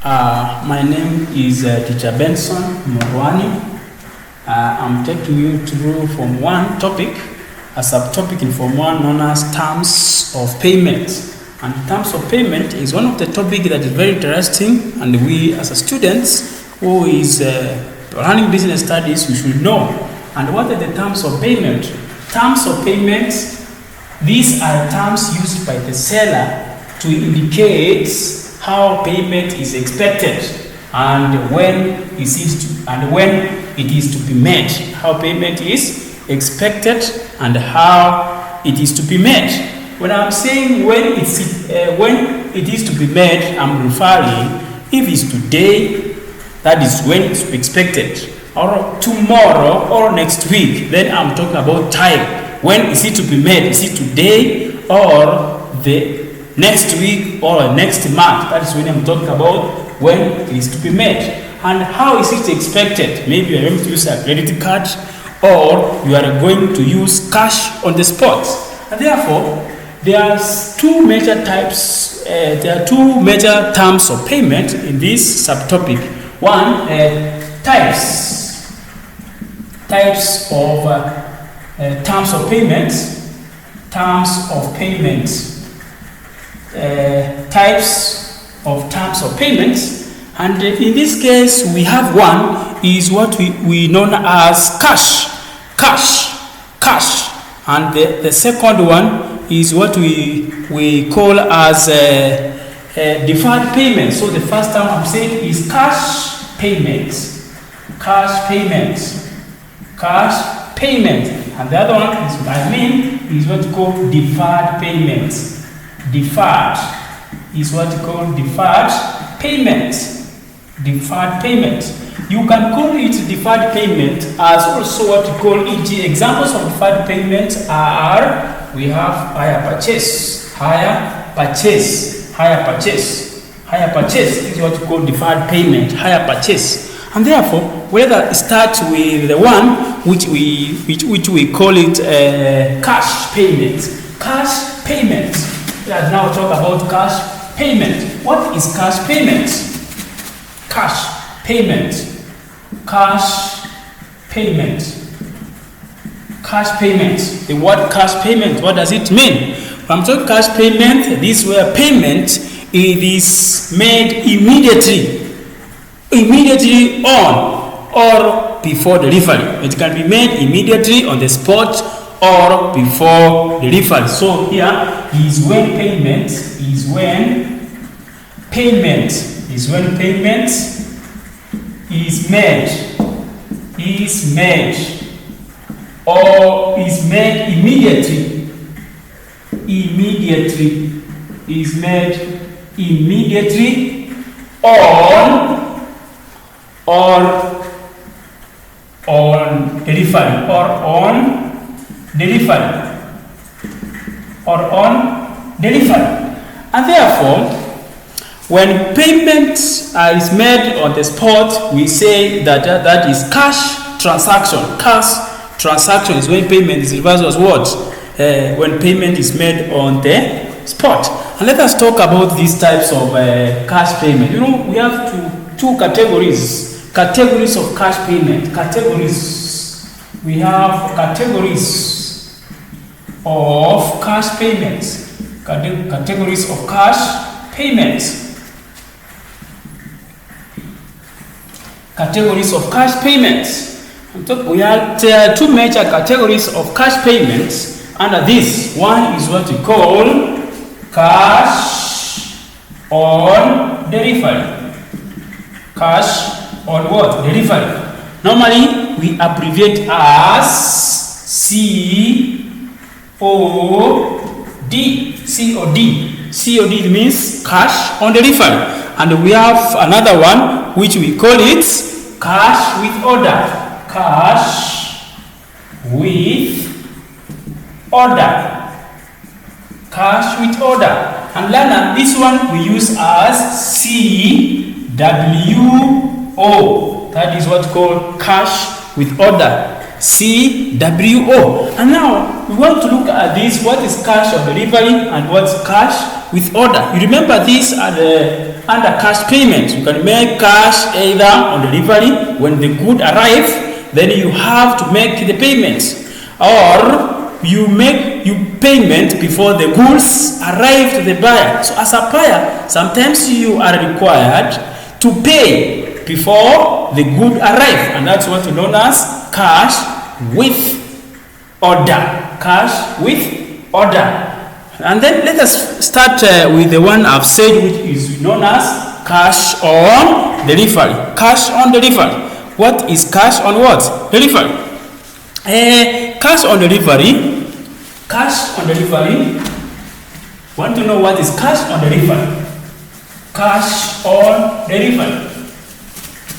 My name is Teacher Benson Morwani. I'm taking you through Form 1 topic, a subtopic in Form 1 known as terms of payment. And terms of payment is one of the topics that is very interesting, and we as a students who is learning business studies, we should know. And what are the terms of payment? Terms of payment, these are terms used by the seller to indicate how payment is expected and when it is to be made. How payment is expected and how it is to be made. When I'm saying when it is to be made, I'm referring if it's today, that is when it's expected, or tomorrow or next week, then I'm talking about time. When is it to be made? Is it today or the next week or next month? That is when I'm talking about when it is to be made. And how is it expected? Maybe you are going to use a credit card or you are going to use cash on the spot. And therefore, there are two major types, there are two major terms of payment in this subtopic. One, types of terms of payment, types of terms of payment. And in this case, we have one is what we known as cash. And the second one is what we call as deferred payment. So the first term I'm saying is cash payment, and the other one is what we call deferred payment. Deferred is what we call deferred payment. You can call it deferred payment as also what we call e.g. examples of deferred payment are, we have hire purchase is what we call deferred payment, hire purchase. And therefore, whether it starts with the one which we call it cash payment. Let's now talk about cash payment. What is cash payment? Cash payment. The word cash payment, what does it mean? When I'm talking cash payment, this is where payment is made immediately on or before delivery. It can be made immediately on the spot or before delivery. So here is when payment is made or is made immediately on delivery. And therefore, when payment is made on the spot, we say that is cash transaction. Cash transaction is when payment is reversed as what? When payment is made on the spot. And let us talk about these types of cash payment. You know, we have two categories of cash payment. We have categories of cash payments. Categories of cash payments. There are two major categories of cash payments. Under this, one is what we call cash on delivery. Cash on what? Delivery. Normally, we abbreviate as COD. COD means cash on delivery. And we have another one which we call it cash with order. And then this one we use as CWO. That is what called cash with order. CWO. And now we want to look at this. What is cash on delivery and what's cash with order. You remember these are the under cash payments. You can make cash either on delivery when the good arrive, then you have to make the payments, or you payment before the goods arrive to the buyer. So as a buyer, sometimes you are required to pay before the good arrive, and that's what is known as cash with order. Cash with order. And then let us start with the one I've said, which is known as cash on delivery. Cash on delivery. What is cash on what? Delivery. Cash on delivery. Cash on delivery. Want to know what is cash on delivery? Cash on delivery.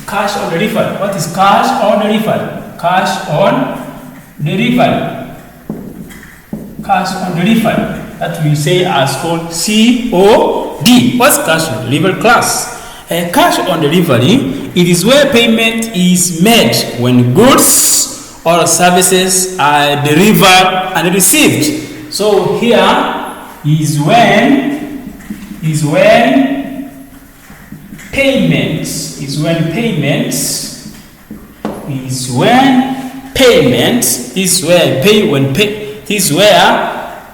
Cash on delivery. What is cash on delivery? Cash on delivery. Cash on delivery. That we say as called COD. What's cash on delivery class? Cash on delivery, it is where payment is made when goods or services are delivered and received. So here is when payments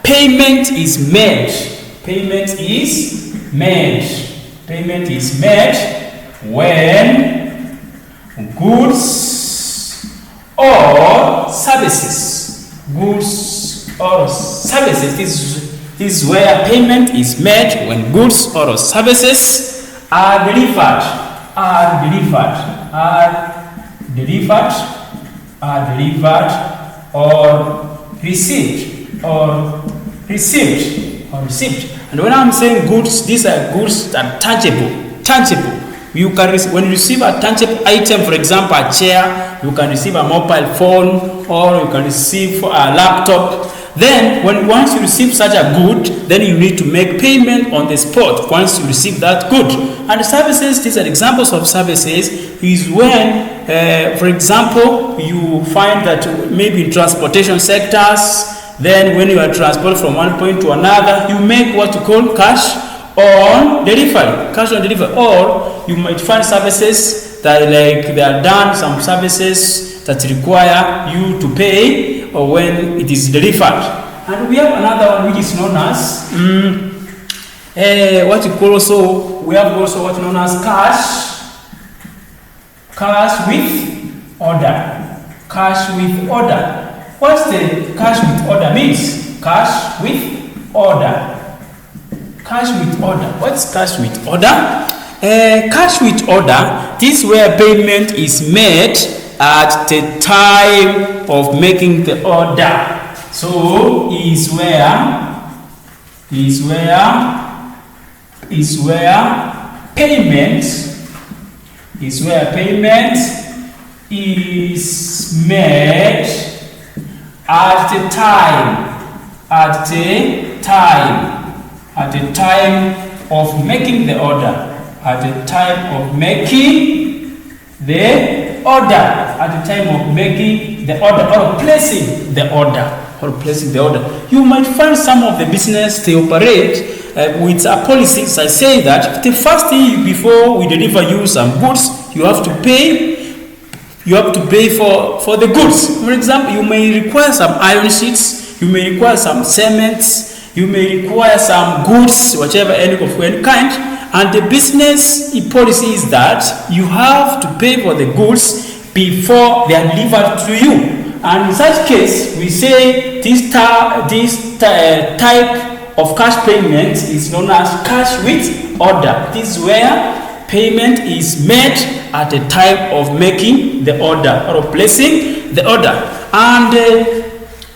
payment is made. Payment is made when goods or services. This is where payment is made when goods or services are delivered or received. And when I'm saying goods, these are goods that are tangible. You can when you receive a tangible item, for example, a chair, you can receive a mobile phone, or you can receive a laptop. Then, once you receive such a good, then you need to make payment on the spot once you receive that good. And services, these are examples of services, is when, for example, you find that maybe in transportation sectors, then when you are transported from one point to another, you make what you call cash on delivery. Or you might find services that they are done, some services that require you to pay or when it is delivered. And we have another one which is known as what you call also, we have also what is known as cash with order. What's the cash with order means? Cash with order. What's cash with order? Cash with order, this is where payment is made at the time of making the order. So is where payment is made at the time of making the order. Or placing the order. You might find some of the business they operate with a policy that say that the first thing before we deliver you some goods, you have to pay for the goods. For example, you may require some iron sheets, you may require some cements, you may require some goods, whatever any kind, and the business policy is that you have to pay for the goods before they are delivered to you. And in such case, we say this type of cash payment is known as cash with order. This is where payment is made at the time of making the order or placing the order. And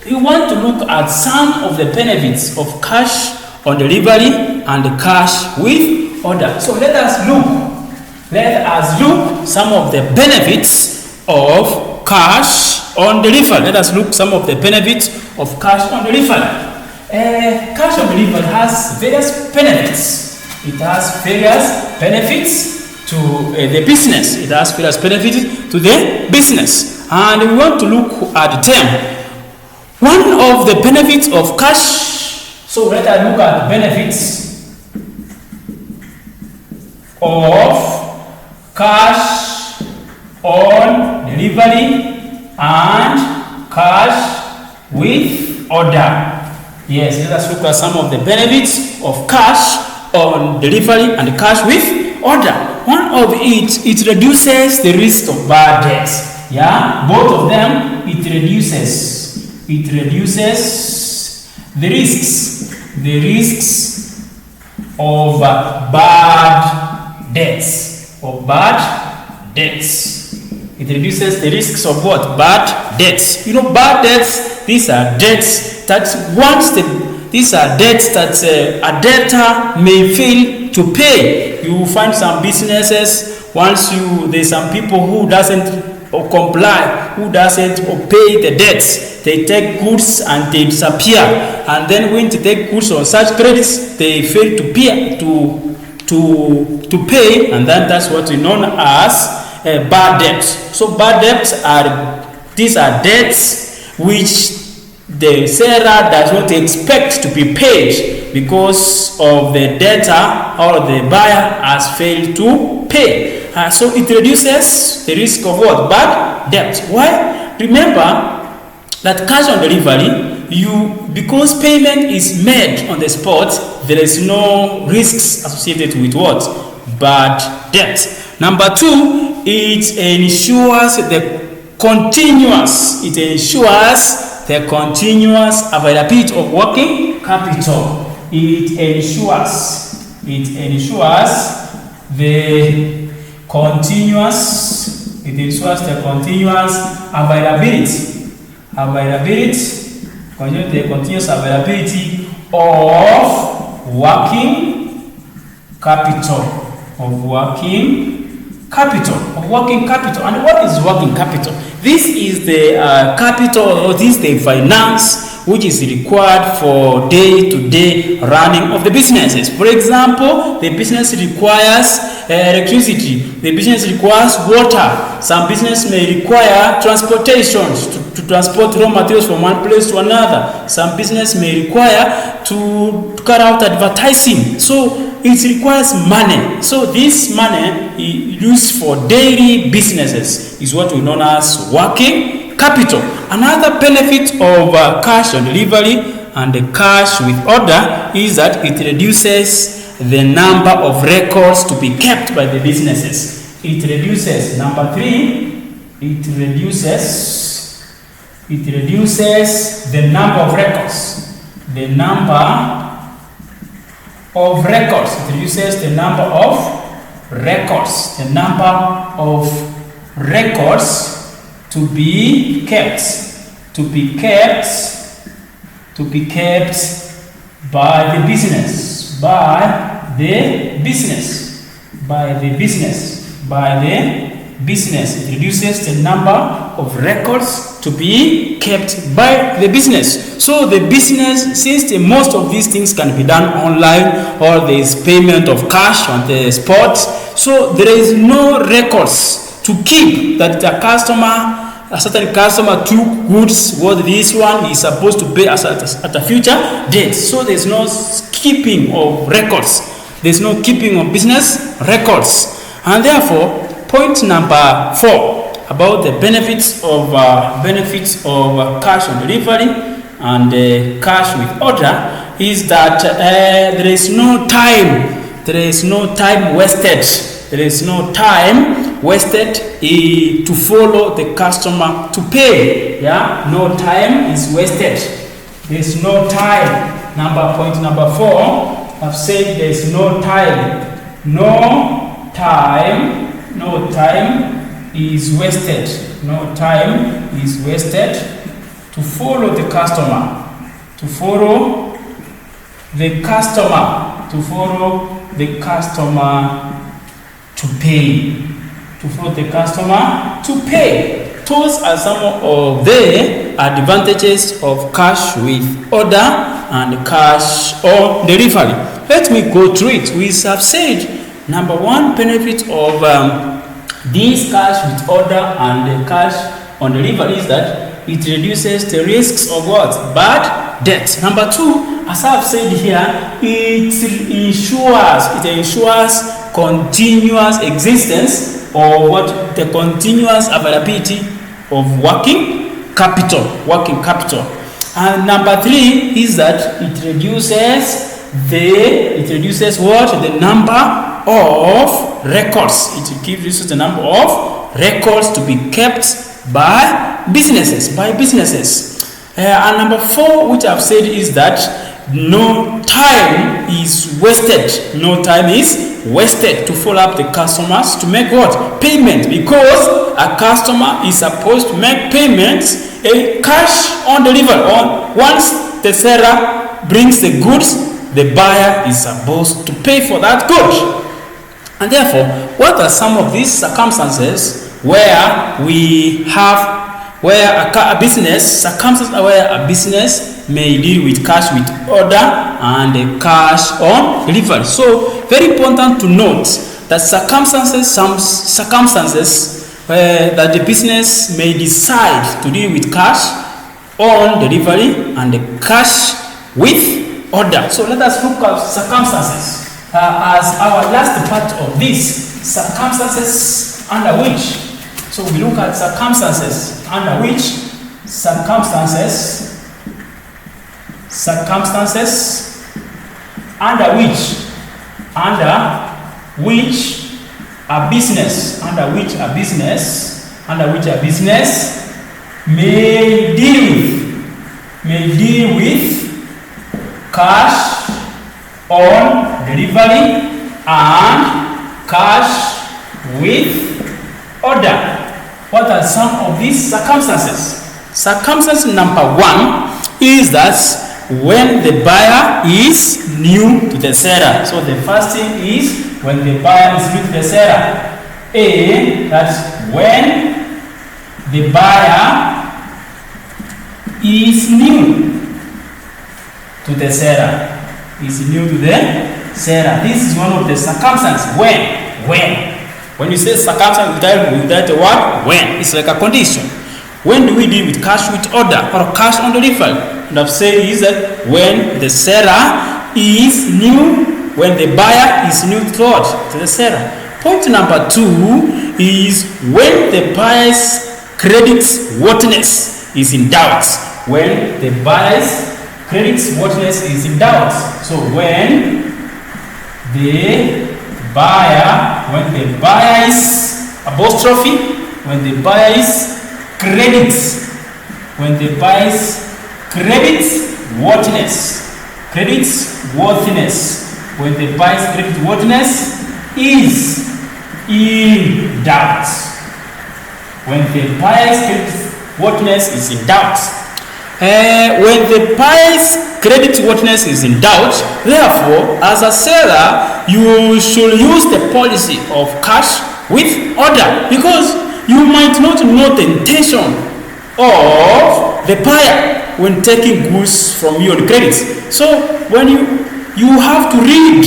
we want to look at some of the benefits of cash on delivery and cash with order. So let us look some of the benefits of cash on delivery. Cash on delivery has various benefits. It has various benefits to the business. And we want to look at them. One of the benefits of cash. So let us look at benefits of cash on delivery and cash with order. Yes, let us look at some of the benefits of cash on delivery and cash with order. One of it reduces the risk of bad debts. Yeah, both of them, it reduces the risks of bad debts. It reduces the risks of what? Bad debts. You know, bad debts, these are debts that a debtor may fail to pay. You find some businesses, there's some people who doesn't comply, who doesn't pay the debts. They take goods and they disappear, and then when they take goods on such credits, they fail to pay, and then that's what we know as bad debts. So bad debts are debts which the seller does not expect to be paid because of the debtor or the buyer has failed to pay. So it reduces the risk of what? Bad debt. Why? Remember that cash on delivery, because payment is made on the spot, there is no risks associated with what? Bad debt. Number two, it ensures the continuous availability of working capital. It ensures the continuous availability of working capital. And what is working capital? This is the capital, or this is the finance which is required for day-to-day running of the businesses. For example, the business requires electricity, the business requires water. Some business may require transportation to transport raw materials from one place to another. Some business may require to carry out advertising. So it requires money. So this money used for daily businesses is what we know as working capital. Another benefit of cash on delivery and the cash with order is that it reduces the number of records to be kept by the businesses. It reduces, number three, it reduces the number of records. It reduces the number of records to be kept by the business. It reduces the number of records to be kept by the business. So the business, since most of these things can be done online, or there is payment of cash on the spot, so there is no records to keep that a certain customer took goods, what this one is supposed to pay at a future date. So there's no keeping of records. There's no keeping of business records. And therefore, point number 4 about the benefits of cash on delivery and cash with order is that there is no time wasted to follow the customer to pay. Yeah, no time is wasted. There's no time. Point number 4, I've said there's no time. No time is wasted. No time is wasted to follow the customer. To pay. Those are some of the advantages of cash with order and cash on delivery. Let me go through it. We have said number 1 benefit of this cash with order and the cash on delivery is that it reduces the risks of what? Bad debt. Number 2, as I've said here, it ensures continuous existence, or what the continuous availability of working capital. And number 3 is that it reduces the number of records. It reduces the number of records to be kept by businesses. And number 4, which I've said, is that no time is wasted to follow up the customers to make what? Payment, because a customer is supposed to make payments cash on delivery. Once the seller brings the goods, the buyer is supposed to pay for that good. And therefore, what are some of these circumstances where a business may deal with cash with order and cash on delivery? So very important to note that some circumstances that the business may decide to deal with cash on delivery and the cash with order. So let us look at circumstances as our last part of this, circumstances under which. So we look at circumstances under which a business may deal with cash on delivery and cash with order. What are some of these circumstances? Circumstance number 1 is that when the buyer is new to the seller. So the first thing is when the buyer is new to the seller. That's when the buyer is new to the seller. This is one of the circumstances. When you say circumstance without the word when, it's like a condition. When do we deal with cash with order or cash on delivery? And I've said is that when the seller is new, when the buyer is new to the seller. Point number 2 is when the buyer's creditworthiness is in doubt. When the buyer's creditworthiness is in doubt. So when the buyer's creditworthiness is in doubt. When the buyer's creditworthiness is in doubt. When the buyer's creditworthiness is in doubt, therefore, as a seller, you should use the policy of cash with order, because you might not know the intention of the buyer when taking goods from you on credit. So when you have to read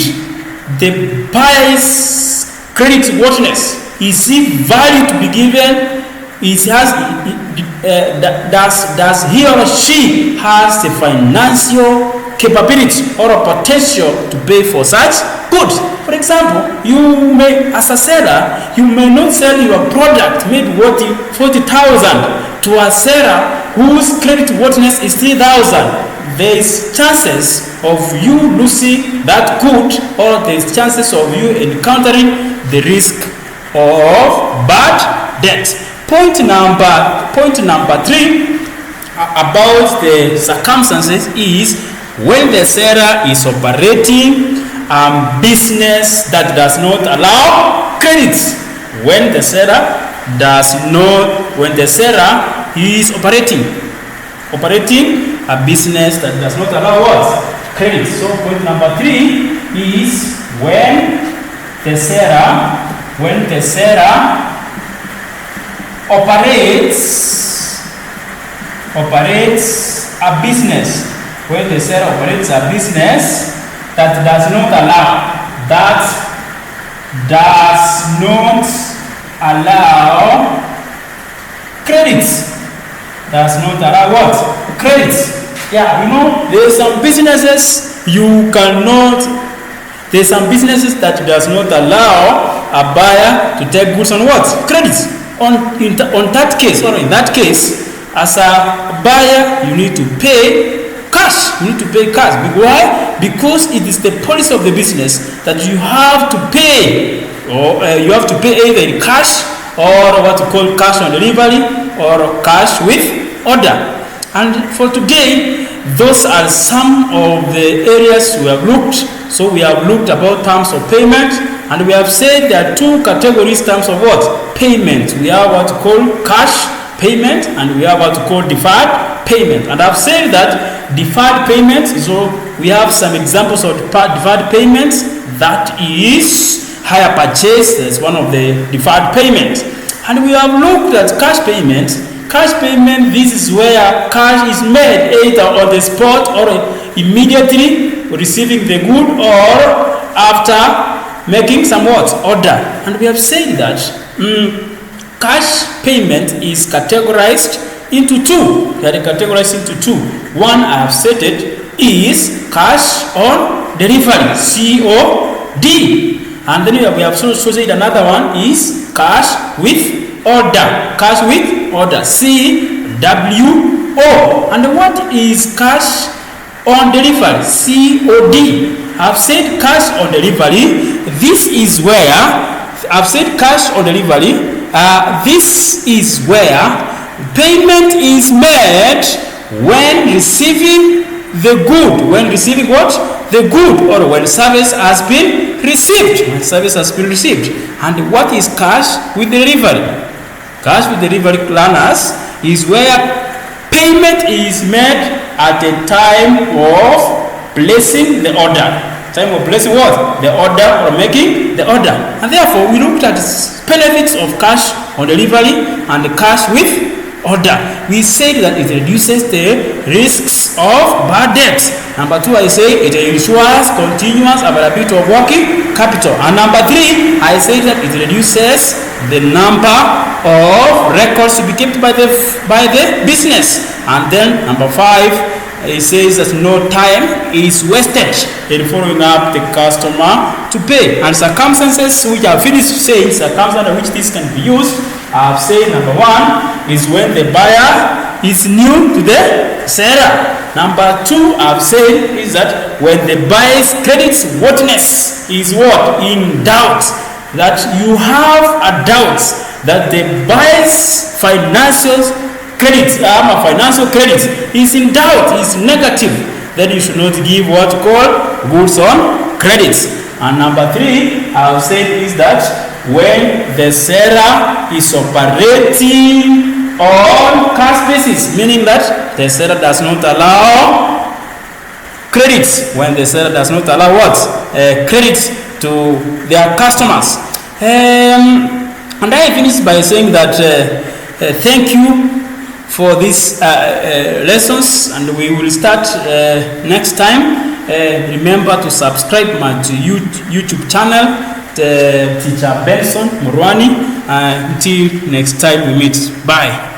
the buyer's creditworthiness. Is he value to be given? Does he or she has the financial capability or a potential to pay for such goods? For example, you may, as a seller, you may not sell your product maybe worth 40,000 to a seller whose creditworthiness is 3,000. There is chances of you losing that good, or there is chances of you encountering the risk of bad debt. Point number 3 about the circumstances is when the seller is operating a business that does not allow credit. When the seller is operating a business that does not allow what? Credit. So point number 3 is when the seller operates a business. When the seller operates a business that does not allow credit. Does not allow what? Credit. Yeah, there are some businesses you cannot There's some businesses that does not allow a buyer to take goods on what? Credit. In that case, as a buyer, you need to pay cash. You need to pay cash. Why? Because it is the policy of the business that you have to pay, or you have to pay either in cash or what we call cash on delivery or cash with order. And for today, those are some of the areas we have looked. So we have looked about terms of payment, and we have said there are two categories terms of what? Payment. We have what we call cash payment, and we have what we call deferred payment. And I've said that deferred payment, so we have some examples of deferred payments. That is hire purchase. That's one of the deferred payments. And we have looked at cash payment. Cash payment, this is where cash is made either on the spot or immediately receiving the good or after making some what? Order. And we have said that cash payment is categorized into two. They are categorized into two. One I have stated is cash on delivery, COD. And then we have also said another one is cash with order. Cash with order, CWO. And what is cash on delivery, COD? I've said cash on delivery. This is where I've said cash on delivery. This is where payment is made when receiving the good. When receiving what? The good, or when service has been received. When service has been received. And what is cash with delivery? Cash with delivery planners is where payment is made at the time of placing the order. Time of placing what? The order, or making the order. And therefore, we looked at benefits of cash on delivery and the cash with order. We said that it reduces the risks of bad debt. Number two, I say it ensures continuous availability of working capital. And number three, I say that it reduces the number of records to be kept by the business. And then number five, it says that no time is wasted in following up the customer to pay. And circumstances which I've finished saying, circumstances under which this can be used, I've said number one is when the buyer is new to the seller. Number two, I've said is that when the buyer's credit worthiness is what? In doubt. That you have a doubt that the buyer's financial credit is in doubt, is negative, then you should not give what you call goods on credit. And number three, I've said is that when the seller is operating on cash basis, meaning that the seller does not allow credits. When the seller does not allow what? Credits to their customers. And I finished by saying that thank you for these lessons, and we will start next time. Remember to subscribe to YouTube channel, Teacher Benson Murwani. Until next time we meet. Bye.